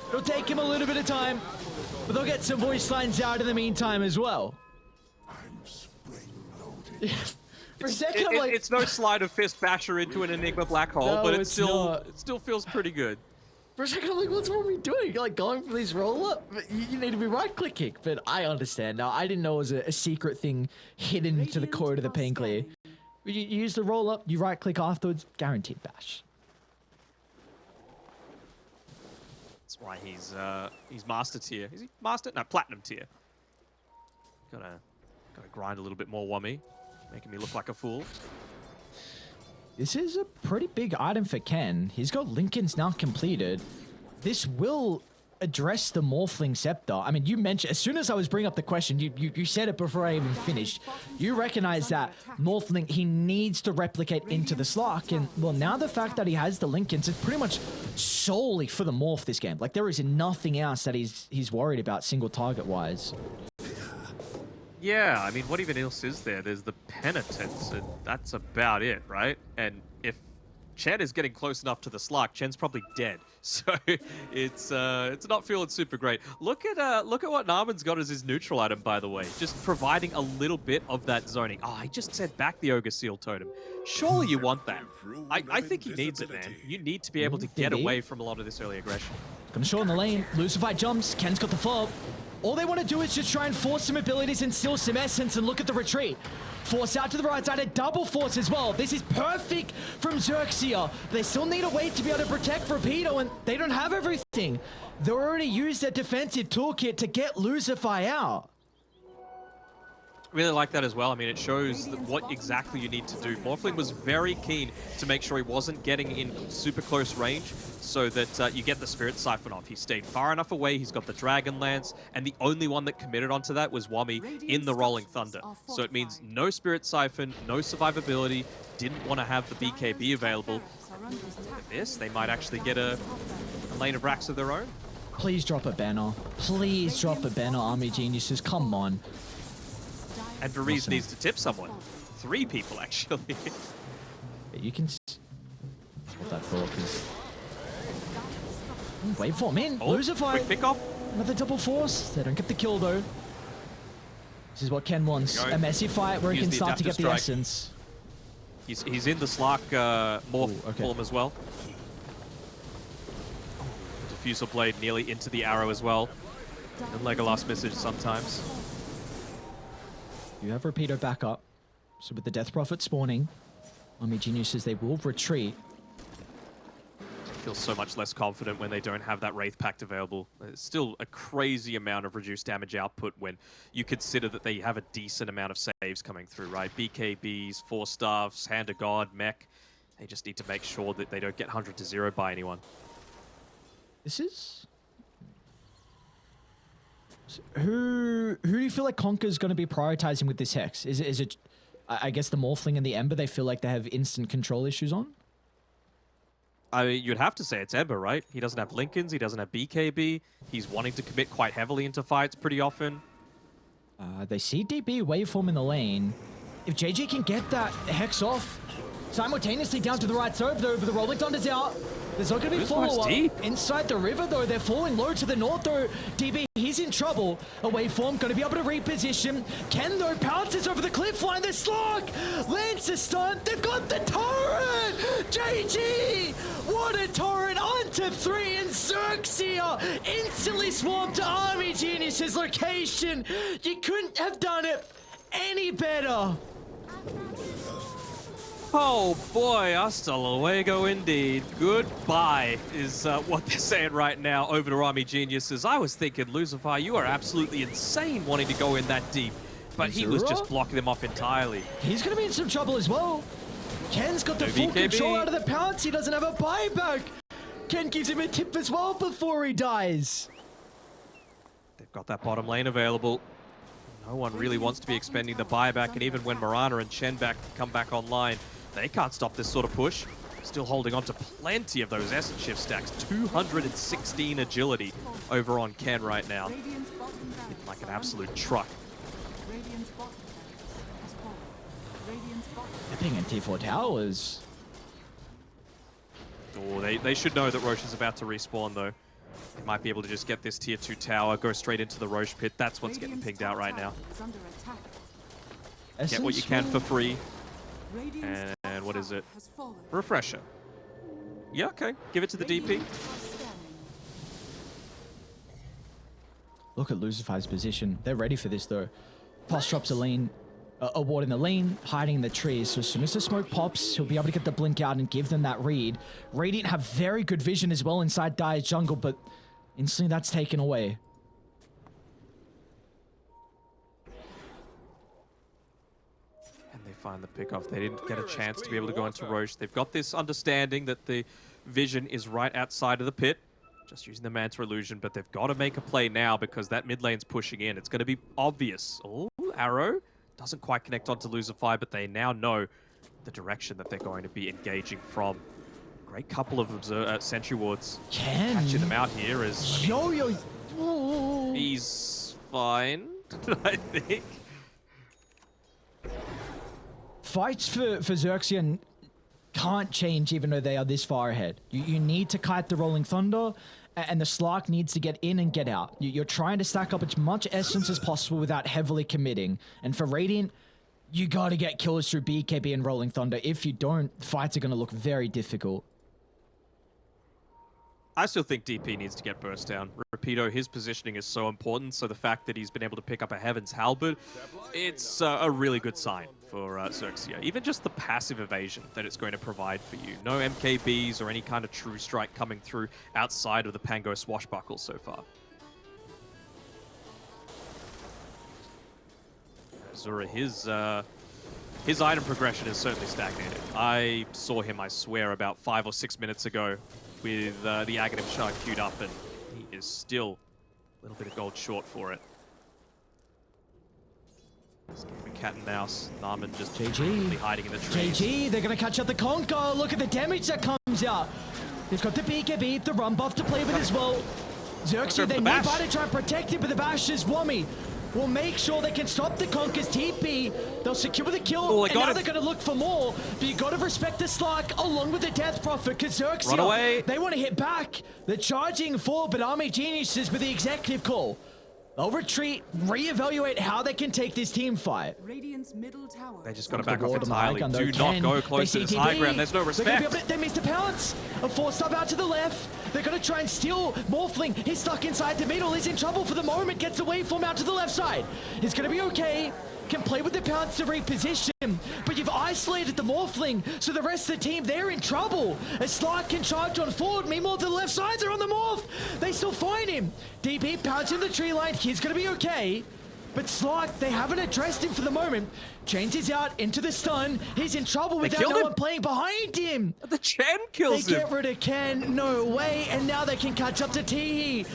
It'll take him a little bit of time, but they'll get some voice lines out in the meantime as well. For a second, I'm like... It's no slide of fist basher into an Enigma black hole, No, but it still feels pretty good. For a second, I'm like, what's wrong with me doing? Like, going for these roll-up? You need to be right-clicking. But I understand now. I didn't know it was a secret thing hidden to the code of the pain clear. You use the roll-up, you right-click afterwards, guaranteed bash. That's why he's master tier. Is he master? No, platinum tier. Gotta grind a little bit more, Wami. Making me look like a fool. This is a pretty big item for Ken. He's got Lincoln's now completed. This will address the Morphling Scepter. I mean, you mentioned, as soon as I was bringing up the question, you said it before I even finished. You recognize that Morphling, he needs to replicate into the Slark. And, well, now the fact that he has the Lincolns is pretty much solely for the Morph this game. Like, there is nothing else that he's worried about single target-wise. Yeah, I mean, what even else is there? There's the Penitence, and that's about it, right? And if Chen is getting close enough to the Slark, Chen's probably dead. So it's not feeling super great. Look at what Narman's got as his neutral item, by the way. Just providing a little bit of that zoning. Oh, I just said back the Ogre Seal Totem. Surely you want that. I think he needs it, man. You need to be able to get away from a lot of this early aggression. Gonna show in the lane. Lucifer jumps. Ken's got the follow. All they want to do is just try and force some abilities and steal some essence and look at the retreat. Force out to the right side, a double force as well. This is perfect from XERXIA. They still need a way to be able to protect Rapido, and they don't have everything. They already used their defensive toolkit to get Lucifer out. Really like that as well. I mean, it shows that what exactly you need to do. Morphling was very keen to make sure he wasn't getting in super close range so that you get the Spirit Siphon off. He stayed far enough away, he's got the Dragon Lance, and the only one that committed onto that was Wami in the Rolling Thunder. So it means no Spirit Siphon, no survivability, didn't want to have the BKB available. With this, they might actually get a lane of racks of their own. Please drop a banner. Please drop a banner, Army Geniuses. Come on. And Varese needs to tip someone. 3 people, actually. You can... What that for, because... Waveform in. Lucifer. Quick pick off. Another double force. They don't get the kill, though. This is what Ken wants. A messy fight where he can start to get the essence. He's in the Slark morph form as well. Diffusal Blade nearly into the arrow as well. And Legolas message sometimes. You have Rapido back up. So with the Death Prophet spawning, Army Geniuses, they will retreat. Feels so much less confident when they don't have that Wraith Pact available. It's still a crazy amount of reduced damage output when you consider that they have a decent amount of saves coming through, right? BKBs, 4-staffs, Hand of God, Mech. They just need to make sure that they don't get 100 to 0 by anyone. This is... Who do you feel like Conker's going to be prioritizing with this Hex? Is it I guess the Morphling and the Ember they feel like they have instant control issues on? I mean, you'd have to say it's Ember, right? He doesn't have Lincolns, he doesn't have BKB. He's wanting to commit quite heavily into fights pretty often. They see DB waveform in the lane. If JG can get that Hex off, simultaneously down to the right side, though, but the Rolling Thunder's out. There's not going to be follow-up. Inside the river, though, they're falling low to the north, though. DB, he's in trouble. A waveform, going to be able to reposition. Ken, though, pounces over the cliff line. The Slark lands a stun. They've got the torrent! JG! What a torrent! Onto 3, and XERXIA instantly swamped to Army Genius's location. You couldn't have done it any better. Oh boy, hasta luego indeed. Goodbye is what they're saying right now over to Army Geniuses. I was thinking, Lucifer, you are absolutely insane wanting to go in that deep. But he was just blocking them off entirely. He's going to be in some trouble as well. Ken's got the full control out of the pounce. He doesn't have a buyback. Ken gives him a tip as well before he dies. They've got that bottom lane available. No one really wants to be expending the buyback, and even when Mirana and Chen come back online, they can't stop this sort of push. Still holding on to plenty of those Essence Shift stacks. 216 agility over on Ken right now. Like an absolute truck. They're pinging T4 towers. Oh, they should know that Roche is about to respawn, though. They might be able to just get this tier 2 tower, go straight into the Roche pit. That's what's getting pinged out right now. Get what you can for free. And what is it? Refresher. Yeah, okay. Give it to the DP. Look at Lucifer's position. They're ready for this, though. Plus drops a lane. A ward in the lane, hiding in the trees. So as soon as the smoke pops, he'll be able to get the blink out and give them that read. Radiant have very good vision as well inside Dire's jungle, but instantly that's taken away. And they find the pickoff. They didn't get a chance to be able to go into Roche. They've got this understanding that the vision is right outside of the pit. Just using the Manta Illusion, but they've got to make a play now because that mid lane's pushing in. It's going to be obvious. Oh, arrow. Doesn't quite connect onto Lucifer, but they now know the direction that they're going to be engaging from. Great couple of sentry wards. Catching them out here as... He's fine, I think. Fights for XERXIA can't change even though they are this far ahead. You need to kite the Rolling Thunder, and the Slark needs to get in and get out. You're trying to stack up as much essence as possible without heavily committing. And for Radiant, you got to get kills through BKB and Rolling Thunder. If you don't, fights are going to look very difficult. I still think DP needs to get burst down. Rapido, his positioning is so important, so the fact that he's been able to pick up a Heaven's Halberd, it's a really good sign for XERXIA. Even just the passive evasion that it's going to provide for you. No MKBs or any kind of true strike coming through outside of the Pango swashbuckle so far. Azura, his item progression is certainly stagnated. I saw him, I swear, about 5 or 6 minutes ago with the Aghanim Shard queued up, and he is still a little bit of gold short for it. This game of cat and mouse. Narman just GG. hiding in the trees. GG, they're going to catch up the Conker. Look at the damage that comes out. He's got the BKB, the run buff to play with as well. XERXIA, they nearby to try and protect him, but the bash is Wommy. Will make sure they can stop the Conker's TP. They'll secure the kill, and now they're going to look for more. But you got to respect the Slark along with the Death Prophet, because XERXIA, they want to hit back. They're charging forward, but Army Geniuses with the executive call. They'll retreat, reevaluate how they can take this team fight. Radiant's middle tower. They just got to back off entirely. Do not go close to this high ground. There's no respect. They missed the pounce. A force sub out to the left. They're going to try and steal Morphling. He's stuck inside the middle. He's in trouble for the moment. Gets away from out to the left side. He's going to be okay. Can play with the pounce to reposition, but you've isolated the Morphling, so the rest of the team, they're in trouble. A Slark can charge on forward, meanwhile to the left side, they're on the Morph. They still find him. DB pouncing the tree line, he's gonna be okay. But Slark, they haven't addressed him for the moment. Chains is out into the stun. He's in trouble without no one playing behind him. The Chen kills him. They get rid of Ken, no way, and now they can catch up to Teehee.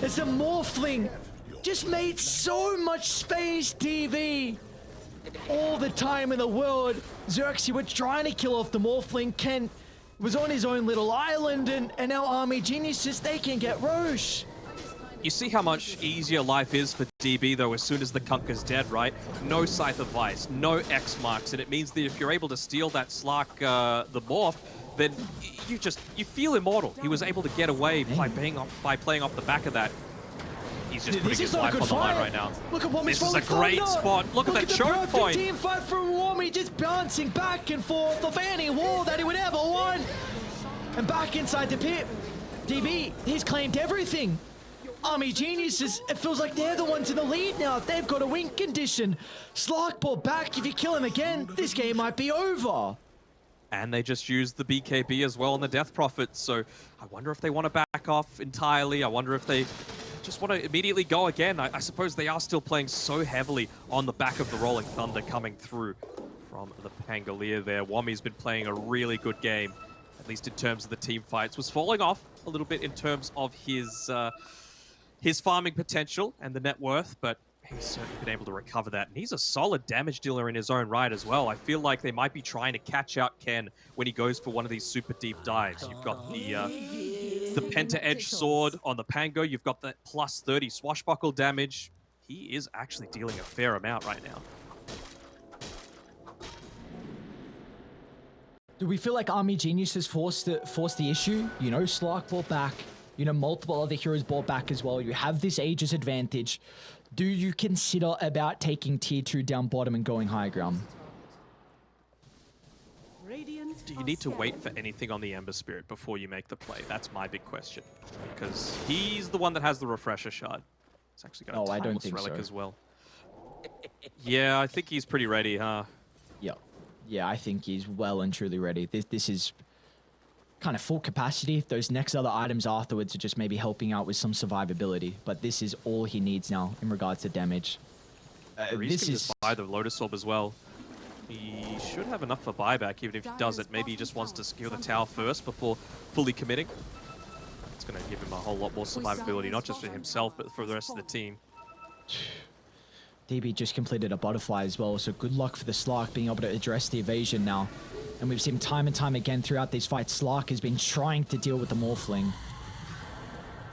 It's a Morphling. Just made so much space, TV. All the time in the world. XERXIA were trying to kill off the Morphling. Ken was on his own little island, and now Army Geniuses, they can get Roche. You see how much easier life is for DB, though, as soon as the Kunker's dead, right? No Scythe of Vice, no X marks, and it means that if you're able to steal that Slark, the Morph, then you feel immortal. He was able to get away by playing off the back of that. He's just putting his life on the line right now. Look at This is a great spot. Look at that choke point. Team fight from Wommy, just bouncing back and forth off any wall that he would ever want. And back inside the pit. DB, he's claimed everything. Army Geniuses, it feels like they're the ones in the lead now. They've got a win condition. Slark ball back. If you kill him again, this game might be over. And they just used the BKB as well on the Death Prophet. So I wonder if they want to back off entirely. I wonder if they just want to immediately go again. I suppose they are still playing so heavily on the back of the Rolling Thunder coming through from the Pangolier there. Wommy's been playing a really good game, at least in terms of the team fights. Was falling off a little bit in terms of his farming potential and the net worth, but he's certainly been able to recover that. And he's a solid damage dealer in his own right as well. I feel like they might be trying to catch out Ken when he goes for one of these super deep dives. You've got the Penta Edge Sword on the Pango. You've got that plus 30 swashbuckle damage. He is actually dealing a fair amount right now. Do we feel like Army Geniuses forced the issue? You know, Slark brought back. You know, multiple other heroes brought back as well. You have this Aegis advantage. Do you consider about taking tier 2 down bottom and going high ground? Do you need to wait for anything on the Ember Spirit before you make the play? That's my big question. Because he's the one that has the Refresher Shard. He's actually got a Timeless Relic as well. Yeah, I think he's pretty ready, huh? Yeah. Yeah, I think he's well and truly ready. This is kind of full capacity. Those next other items afterwards are just maybe helping out with some survivability. But this is all he needs now in regards to damage. This can just buy the Lotus Orb as well. He should have enough for buyback, even if he doesn't. Maybe he just wants to secure the tower first before fully committing. It's going to give him a whole lot more survivability, not just for himself, but for the rest of the team. DB just completed a butterfly as well, so good luck for the Slark being able to address the evasion now. And we've seen time and time again throughout these fights, Slark has been trying to deal with the Morphling.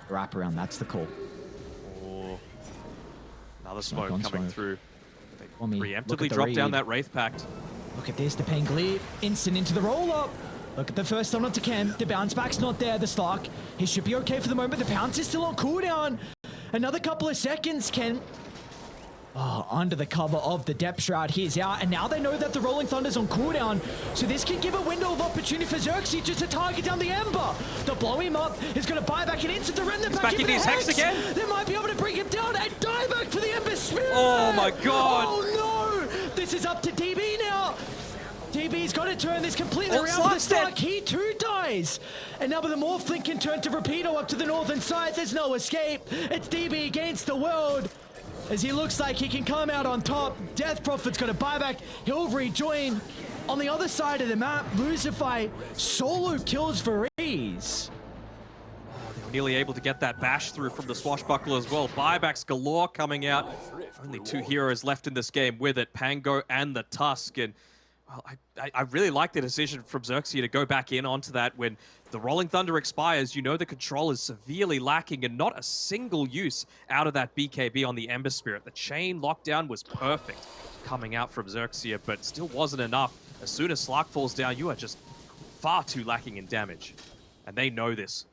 Wrap around, that's the call. Oh, another smoke coming through. They Wommy, preemptively drop down that Wraith Pact. Look at this, the Pangolier, instant into the roll-up. Look at the first stun onto Ken. The bounce back's not there, the Slark. He should be okay for the moment. The pounce is still on cooldown. Another couple of seconds, Ken. Oh, under the cover of the Depth Shroud, he's out, and now they know that the Rolling Thunder's on cooldown, so this can give a window of opportunity for XERXIA just to target down the Ember. To blow him up is going to buy back an instant to rend the back into the Hex again. They might be able to bring him down and die back for the Ember Spirit. Oh my god. Oh no! This is up to DB now. DB's got to turn this completely Oh, around for the Slug's dead. Stark. He too dies. And now with the Morphling can turn to Rapido up to the northern side. There's no escape. It's DB against the world. As he looks like he can come out on top. Death Prophet's got a buyback. He'll rejoin on the other side of the map. Lucify solo kills Varese. They were nearly able to get that bash through from the Swashbuckler as well. Buybacks galore coming out. Only 2 heroes left in this game with it, Pango and the Tusk. And well, I really like the decision from XERXIA to go back in onto that when the Rolling Thunder expires. You know the control is severely lacking and not a single use out of that BKB on the Ember Spirit. The chain lockdown was perfect coming out from XERXIA, but still wasn't enough. As soon as Slark falls down, you are just far too lacking in damage. And they know this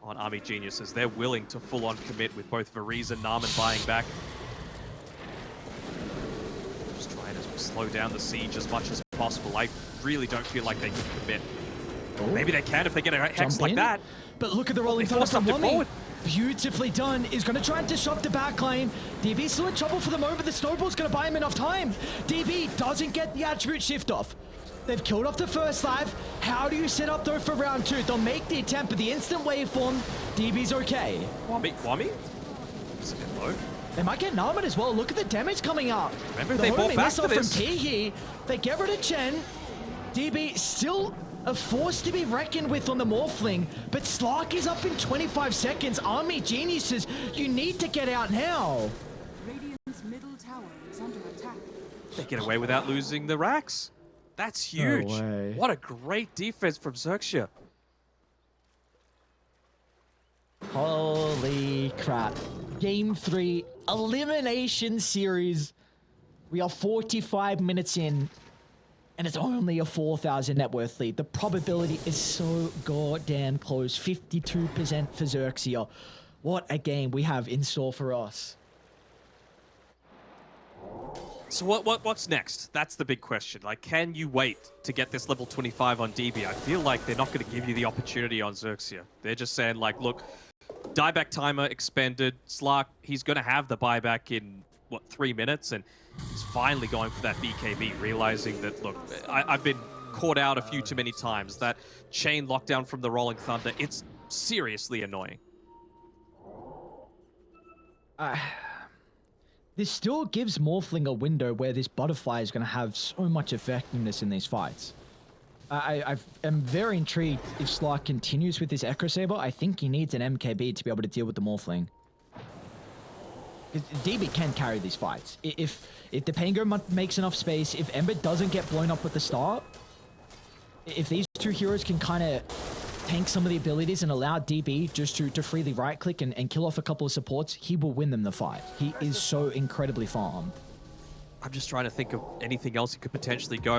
on Army Geniuses. They're willing to full-on commit with both Varese and Narman buying back. Just trying to slow down the siege as much as possible. I really don't feel like they can commit. Oh. Maybe they can if they get a hex Jump like in. that. But look at the Rolling They Thunder forced from them to Wami. forward. Beautifully done. He's going to try and disrupt the back lane. DB's still in trouble for the moment. The snowball's going to buy him enough time. DB doesn't get the attribute shift off. They've killed off the first life. How do you set up though for round 2? They'll make the attempt, but the instant waveform, DB's okay. Wami? It's a bit low. They might get Narman as well. Look at the damage coming out. Remember, The they bought homing back missile for this. from Teehee. They get rid of Chen. DB still a force to be reckoned with on the Morphling, but Slark is up in 25 seconds. Army Geniuses, you need to get out now. Radiant's middle tower is under attack. They get away without losing the racks. That's huge. way. What a great defense from XERXIA. Holy crap. Game 3, elimination series. We are 45 minutes in, and it's only a 4,000 net worth lead. The probability is so goddamn close. 52% for XERXIA. What a game we have in store for us. So what's next? That's the big question. Like, can you wait to get this level 25 on DB? I feel like they're not going to give you the opportunity on XERXIA. They're just saying, like, look, dieback timer expended. Slark, he's going to have the buyback in, what, 3 minutes? And he's finally going for that BKB, realizing that, look, I've been caught out a few too many times. That chain lockdown from the Rolling Thunder, it's seriously annoying. This still gives Morphling a window where this Butterfly is going to have so much effectiveness in these fights. I am very intrigued if Slark continues with this Echo Saber. I think he needs an MKB to be able to deal with the Morphling. DB can carry these fights. If the Pango makes enough space, if Ember doesn't get blown up at the start, if these two heroes can kind of tank some of the abilities and allow DB just to freely right-click and kill off a couple of supports, he will win them the fight. He is so incredibly farmed. I'm just trying to think of anything else he could potentially go.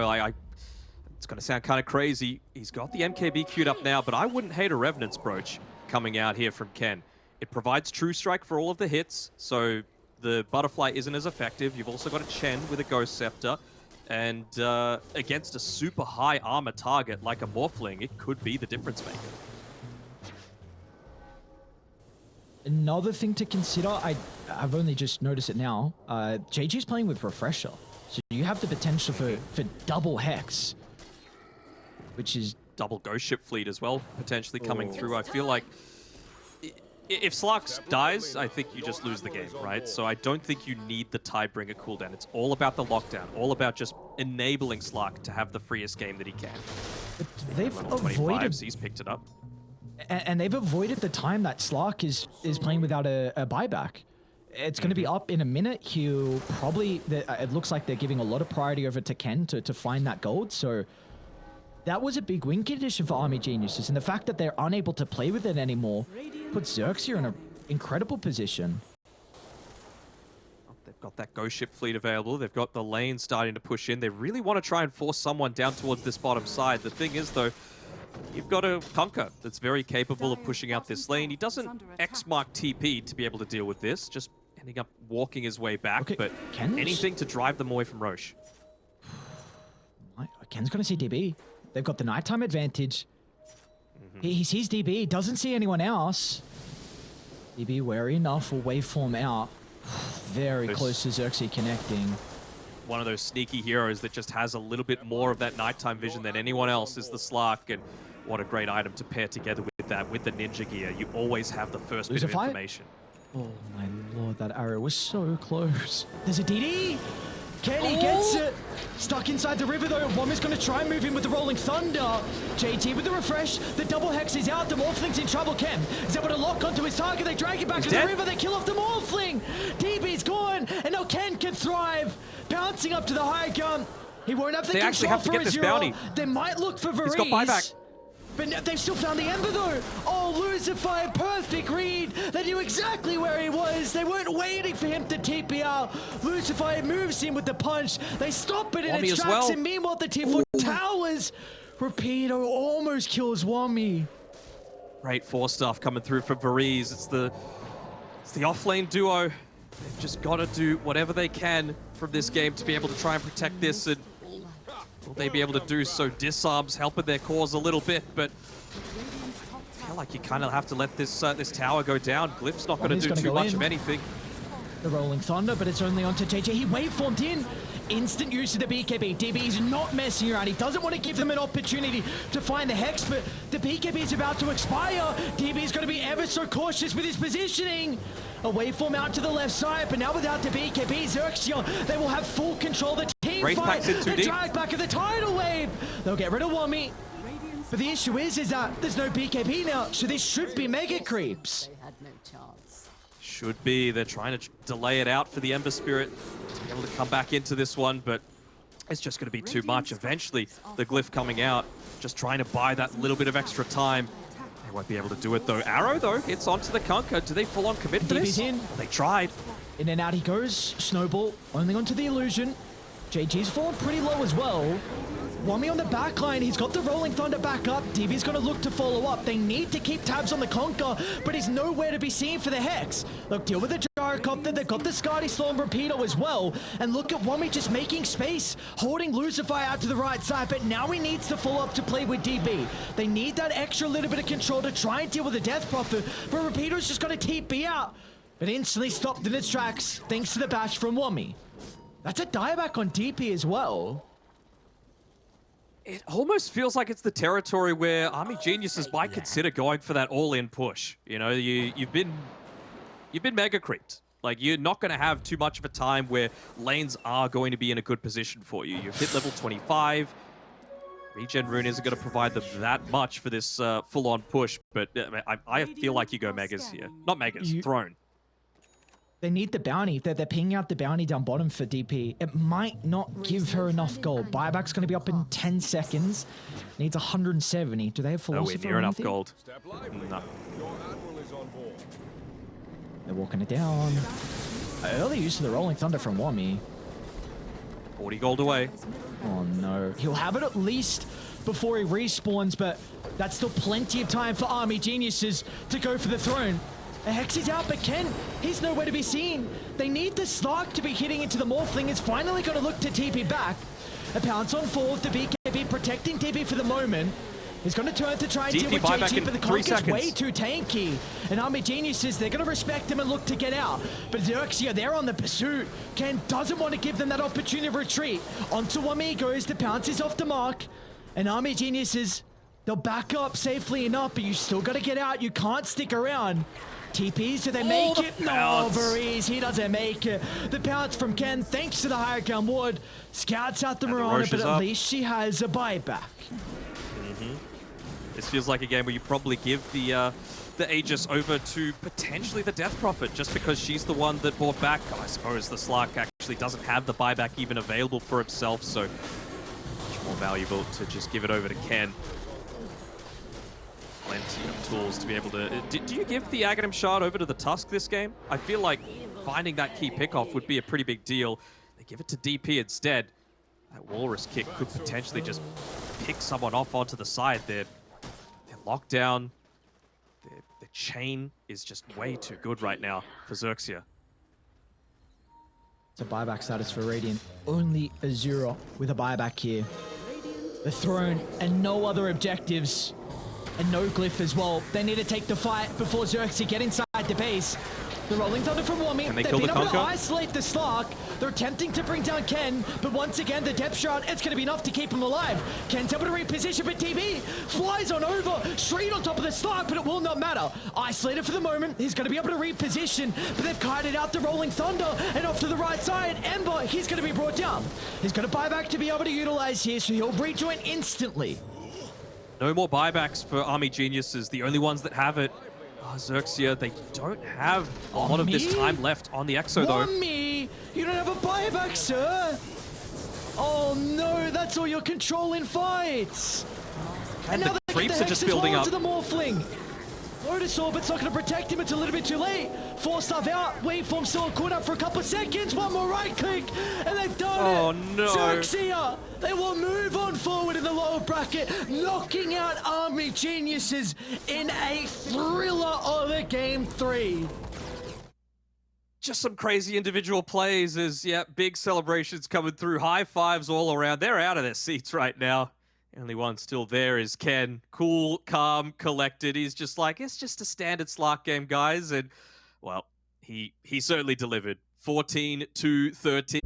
It's going to sound kind of crazy. He's got the MKB queued up now, but I wouldn't hate a Revenant's Brooch coming out here from Ken. It provides True Strike for all of the hits, so the Butterfly isn't as effective. You've also got a Chen with a Ghost Scepter, and against a super high armor target like a Morphling, it could be the difference maker. Another thing to consider, I've only just noticed it now, JG's playing with Refresher, so you have the potential for double Hex, which is... Double Ghost Ship Fleet as well, potentially coming through. I feel like if Slark dies, I think you just lose the game, right? So I don't think you need the Tidebringer cooldown. It's all about the lockdown, all about just enabling Slark to have the freest game that he can. But they've Level avoided... 25s, he's picked it up. And they've avoided the time that Slark is playing without a buyback. It's going to be up in a minute. He'll probably... It looks like they're giving a lot of priority over to Ken to find that gold, so... That was a big win condition for Army Geniuses, and the fact that they're unable to play with it anymore puts XERXIA in an incredible position. They've got that Ghost Ship Fleet available. They've got the lane starting to push in. They really want to try and force someone down towards this bottom side. The thing is, though, you've got a Conker that's very capable of pushing out this lane. He doesn't X-mark TP to be able to deal with this, just ending up walking his way back, Okay, but Ken's... anything to drive them away from Roche. Ken's going to see DB. They've got the nighttime advantage. He sees DB, doesn't see anyone else. DB wary enough will waveform out. Very close to XERXIA connecting. one of those sneaky heroes that just has a little bit more of that nighttime vision than anyone else is the Slark, and what a great item to pair together with that, with the ninja gear. You always have the first bit of information. Oh my lord, that arrow was so close. There's a DD. Kenny gets it. Stuck inside the river though. Womma's going to try and move in with the Rolling Thunder. JT with the refresh. The double hex is out. The Morphling's in trouble. Ken is able to lock onto his target. They drag it back to the river. They kill off the Morphling. DB's gone. And now Ken can thrive. Bouncing up to the high gun. He won't have the control for a zero. They might look for Varese. He's got buyback. But they've still found the Ember though. Oh, Lucifer, perfect read. They knew exactly where he was. They weren't waiting for him to TP out. Lucifer moves in with the punch. They stop it in its tracks. And meanwhile, the T4 towers. Rapido almost kills Wami. Great 4-stuff coming through from Varese. It's the off-lane duo. They've just got to do whatever they can from this game to be able to try and protect this. And will they be able to do so? Disarm's helping their cause a little bit, but I feel like you kind of have to let this this tower go down. Glyph's not going to do too much of anything. The Rolling Thunder, but it's only onto JJ. He waveformed in. Instant use of the BKB. DB's not messing around. He doesn't want to give them an opportunity to find the Hex, but the BKB is about to expire. DB's going to be ever so cautious with his positioning. A waveform out to the left side, but now without the BKB, XERXIA, they will have full control of the team fight. The drag back of the tidal wave. They'll get rid of Wami. But the issue is that there's no BKB now, so this should be mega creeps. They had no chance. Should be. They're trying to delay it out for the Ember Spirit to be able to come back into this one, but it's just going to be too much. Eventually, the Glyph coming out, just trying to buy that little bit of extra time. They won't be able to do it though. Arrow though, hits onto the Conquer. Do they full on commit for this? In. They tried. In and out he goes. Snowball only onto the illusion. JG's fallen pretty low as well. Wami on the back line, he's got the Rolling Thunder back up. DB's going to look to follow up. They need to keep tabs on the Conquer, but he's nowhere to be seen for the Hex. Look, deal with the Gyrocopter. They've got the Skadi Storm Rapido as well. And look at Wami just making space, holding Lucifer out to the right side, but now he needs to follow up to play with DB. They need that extra little bit of control to try and deal with the Death Prophet, but Rapido's just going to TP out, but instantly stopped in its tracks thanks to the bash from Wami. That's a dieback on DP as well. It almost feels like it's the territory where Army Geniuses might consider going for that all-in push. You know, you've been mega creeped. Like, you're not going to have too much of a time where lanes are going to be in a good position for you. You've hit level 25. Regen Rune isn't going to provide them that much for this full-on push, but I feel like you go Megas here. Not Megas, Throne. They need the bounty. They're pinging out the bounty down bottom for DP. It might not give her enough gold. Buyback's going to be up in 10 seconds. Needs 170. Do they have Philosopher? Nowhere near enough gold. No. They're walking it down. Early use of the Rolling Thunder from Wami. 40 gold away. Oh no. He'll have it at least before he respawns, but that's still plenty of time for Army Geniuses to go for the throne. A Hex is out, but Ken, he's nowhere to be seen. They need the Slark to be hitting into the Morphling. It's finally going to look to TP back. A pounce on 4 with the BKB protecting TP for the moment. He's going to turn to try and deal with JG, but the Conquer's way too tanky. And Army Geniuses, they're going to respect him and look to get out. But XERXIA, they're on the pursuit. Ken doesn't want to give them that opportunity to retreat. Onto Wami goes, the pounce is off the mark. And Army Geniuses, they'll back up safely enough, but you still got to get out. You can't stick around. TPs, do they make it? No, Varese, he doesn't make it. The pounce from Ken, thanks to the higher ground ward. Scouts out the Mirana, but at least she has a buyback. This feels like a game where you probably give the Aegis over to potentially the Death Prophet, just because she's the one that bought back. I suppose the Slark actually doesn't have the buyback even available for himself, so much more valuable to just give it over to Ken. Plenty of tools to be able to... Do you give the Aghanim Shard over to the Tusk this game? I feel like finding that key pickoff would be a pretty big deal. They give it to DP instead. That Walrus kick could potentially just pick someone off onto the side. They're locked down. The chain is just way too good right now for XERXIA. It's a buyback status for Radiant. Only a 0 with a buyback here. The throne and no other objectives. And no Glyph as well. They need to take the fight before XERXIA get inside the base. The Rolling Thunder from Wami. Can they They've kill been the able to Conker? isolate the Slark. They're attempting to bring down Ken, but once again, the depth shroud, it's going to be enough to keep him alive. Ken's able to reposition, but TB flies on over, straight on top of the Slark, but it will not matter. Isolated for the moment. He's going to be able to reposition, but they've kited out the Rolling Thunder, and off to the right side, Ember, he's going to be brought down. He's going to buy back to be able to utilize here, so he'll rejoin instantly. No more buybacks for Army Geniuses. The only ones that have it are XERXIA. They don't have a lot of this time left on the Exo, though. Me? You don't have a buyback, sir? Oh no, that's all your control in fights. And now the creeps are just building up. To the Morphling. Lotus Orbit's not going to protect him. It's a little bit too late. Force stuff out. Waveform still caught up for a couple of seconds. One more right click, and they've done it. Oh no. XERXIA, they will move on forward in the lower bracket, knocking out Army Geniuses in a thriller of a Game 3. Just some crazy individual plays as, yeah, big celebrations coming through. High fives all around. They're out of their seats right now. The only one still there is Ken. Cool, calm, collected. He's just like, it's just a standard Slark game, guys. And, well, he certainly delivered. 14-13.